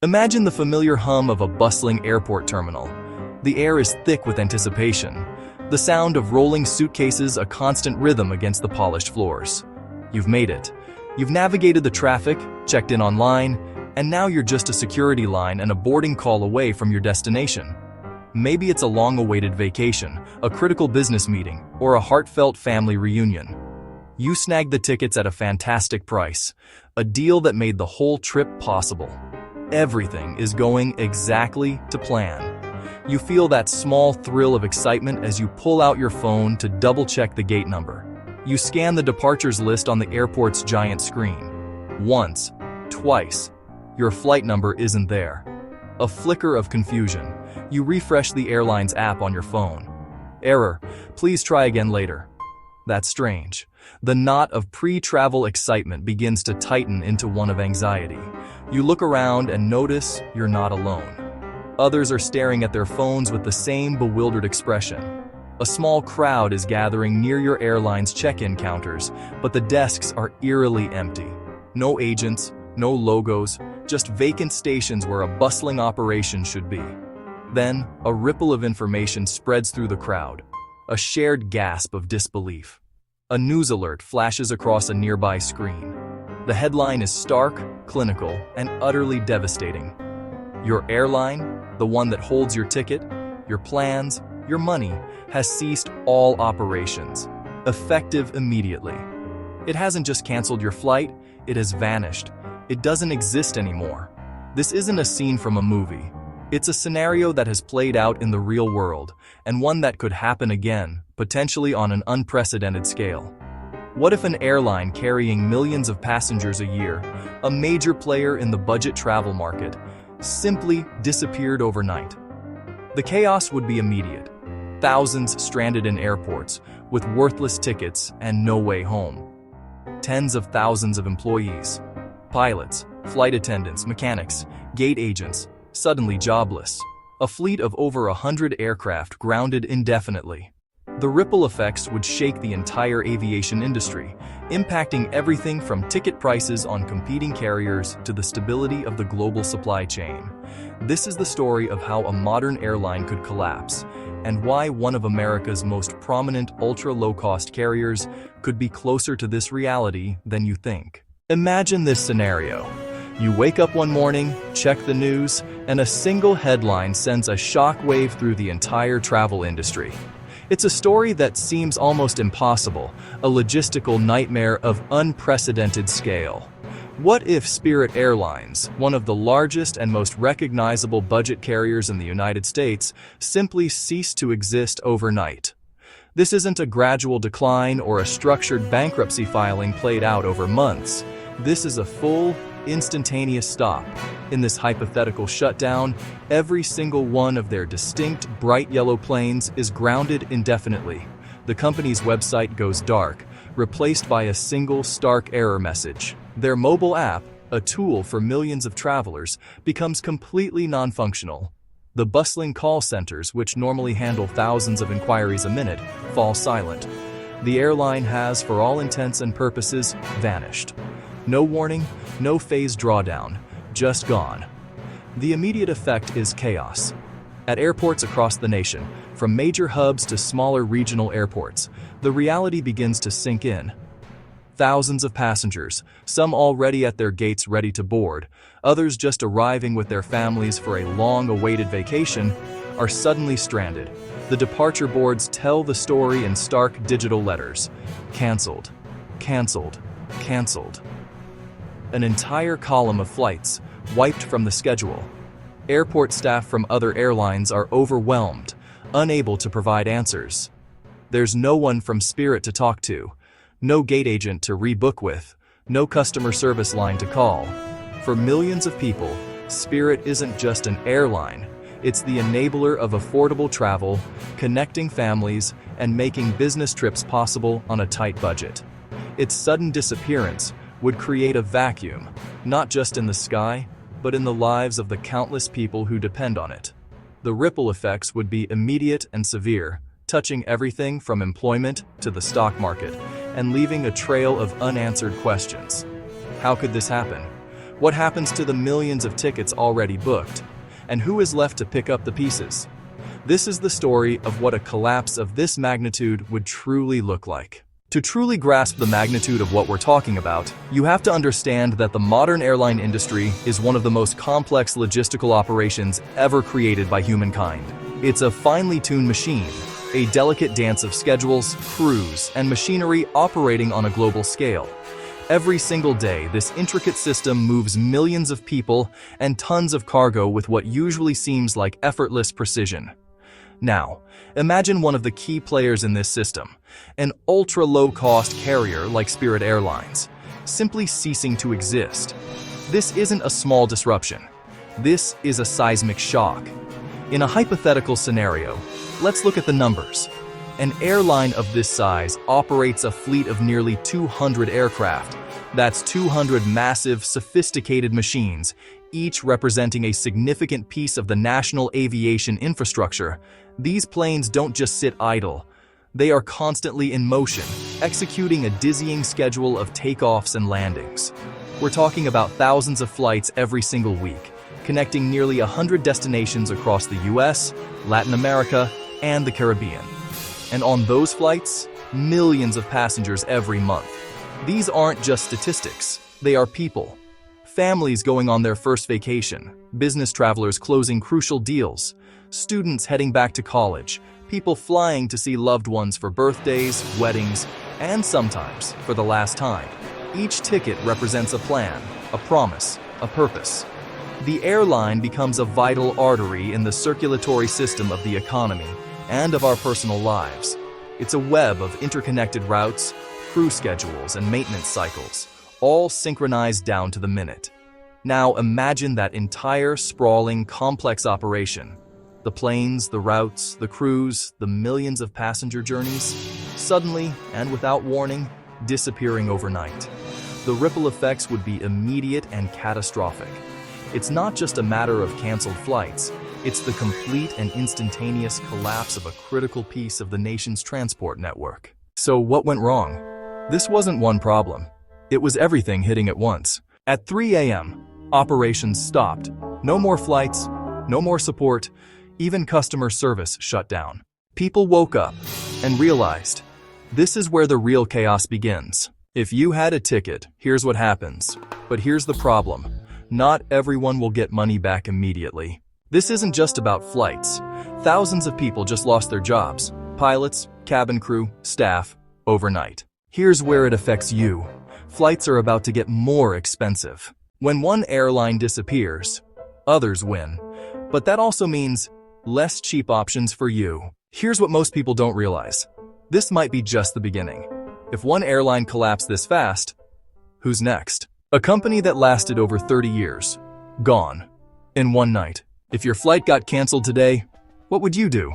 Imagine the familiar hum of a bustling airport terminal. The air is thick with anticipation. The sound of rolling suitcases a constant rhythm against the polished floors. You've made it. You've navigated the traffic, checked in online, and now you're just a security line and a boarding call away from your destination. Maybe it's a long-awaited vacation, a critical business meeting, or a heartfelt family reunion. You snagged the tickets at a fantastic price, a deal that made the whole trip possible. Everything is going exactly to plan. You feel that small thrill of excitement as you pull out your phone to double-check the gate number. You scan the departures list on the airport's giant screen. Once, twice, your flight number isn't there. A flicker of confusion. You refresh the airline's app on your phone. Error, please try again later. That's strange. The knot of pre-travel excitement begins to tighten into one of anxiety. You look around and notice you're not alone. Others are staring at their phones with the same bewildered expression. A small crowd is gathering near your airline's check-in counters, but the desks are eerily empty. No agents, no logos, just vacant stations where a bustling operation should be. Then, a ripple of information spreads through the crowd. A shared gasp of disbelief. A news alert flashes across a nearby screen. The headline is stark, clinical, and utterly devastating. Your airline, the one that holds your ticket, your plans, your money, has ceased all operations, effective immediately. It hasn't just canceled your flight, it has vanished. It doesn't exist anymore. This isn't a scene from a movie. It's a scenario that has played out in the real world, and one that could happen again, potentially on an unprecedented scale. What if an airline carrying millions of passengers a year, a major player in the budget travel market, simply disappeared overnight? The chaos would be immediate. Thousands stranded in airports, with worthless tickets and no way home. Tens of thousands of employees, pilots, flight attendants, mechanics, gate agents, suddenly jobless. A fleet of over 100 aircraft grounded indefinitely. The ripple effects would shake the entire aviation industry, impacting everything from ticket prices on competing carriers to the stability of the global supply chain. This is the story of how a modern airline could collapse, and why one of America's most prominent ultra-low-cost carriers could be closer to this reality than you think. Imagine this scenario. You wake up one morning, check the news, and a single headline sends a shockwave through the entire travel industry. It's a story that seems almost impossible, a logistical nightmare of unprecedented scale. What if Spirit Airlines, one of the largest and most recognizable budget carriers in the United States, simply ceased to exist overnight? This isn't a gradual decline or a structured bankruptcy filing played out over months. This is a full, instantaneous stop. In this hypothetical shutdown, every single one of their distinct bright yellow planes is grounded indefinitely. The company's website goes dark, replaced by a single stark error message. Their mobile app, a tool for millions of travelers, becomes completely non-functional. The bustling call centers, which normally handle thousands of inquiries a minute, fall silent. The airline has, for all intents and purposes, vanished. No warning, no phased drawdown, just gone. The immediate effect is chaos. At airports across the nation, from major hubs to smaller regional airports, the reality begins to sink in. Thousands of passengers, some already at their gates ready to board, others just arriving with their families for a long-awaited vacation, are suddenly stranded. The departure boards tell the story in stark digital letters. Canceled, canceled, canceled. An entire column of flights wiped from the schedule. Airport staff from other airlines are overwhelmed, unable to provide answers. There's no one from Spirit to talk to, no gate agent to rebook with, no customer service line to call. For millions of people, Spirit isn't just an airline, it's the enabler of affordable travel, connecting families, and making business trips possible on a tight budget. Its sudden disappearance would create a vacuum, not just in the sky, but in the lives of the countless people who depend on it. The ripple effects would be immediate and severe, touching everything from employment to the stock market, and leaving a trail of unanswered questions. How could this happen? What happens to the millions of tickets already booked? And who is left to pick up the pieces? This is the story of what a collapse of this magnitude would truly look like. To truly grasp the magnitude of what we're talking about, you have to understand that the modern airline industry is one of the most complex logistical operations ever created by humankind. It's a finely tuned machine, a delicate dance of schedules, crews, and machinery operating on a global scale. Every single day, this intricate system moves millions of people and tons of cargo with what usually seems like effortless precision. Now, imagine one of the key players in this system, an ultra-low-cost carrier like Spirit Airlines, simply ceasing to exist. This isn't a small disruption. This is a seismic shock. In a hypothetical scenario, let's look at the numbers. An airline of this size operates a fleet of nearly 200 aircraft. That's 200 massive, sophisticated machines, each representing a significant piece of the national aviation infrastructure. These planes don't just sit idle. They are constantly in motion, executing a dizzying schedule of takeoffs and landings. We're talking about thousands of flights every single week, connecting nearly 100 destinations across the US, Latin America, and the Caribbean. And on those flights, millions of passengers every month. These aren't just statistics, they are people. Families going on their first vacation, business travelers closing crucial deals, students heading back to college, people flying to see loved ones for birthdays, weddings, and sometimes for the last time. Each ticket represents a plan, a promise, a purpose. The airline becomes a vital artery in the circulatory system of the economy and of our personal lives. It's a web of interconnected routes, crew schedules, and maintenance cycles, all synchronized down to the minute. Now imagine that entire sprawling, complex operation. The planes, the routes, the crews, the millions of passenger journeys, suddenly and without warning, disappearing overnight. The ripple effects would be immediate and catastrophic. It's not just a matter of canceled flights, it's the complete and instantaneous collapse of a critical piece of the nation's transport network. So what went wrong? This wasn't one problem. It was everything hitting at once. At 3 a.m., operations stopped. No more flights, no more support, even customer service shut down. People woke up and realized, this is where the real chaos begins. If you had a ticket, here's what happens. But here's the problem. Not everyone will get money back immediately. This isn't just about flights. Thousands of people just lost their jobs. Pilots, cabin crew, staff, overnight. Here's where it affects you. Flights are about to get more expensive. When one airline disappears, others win. But that also means less cheap options for you. Here's what most people don't realize. This might be just the beginning. If one airline collapsed this fast, who's next? A company that lasted over 30 years, gone in one night. If your flight got canceled today, what would you do?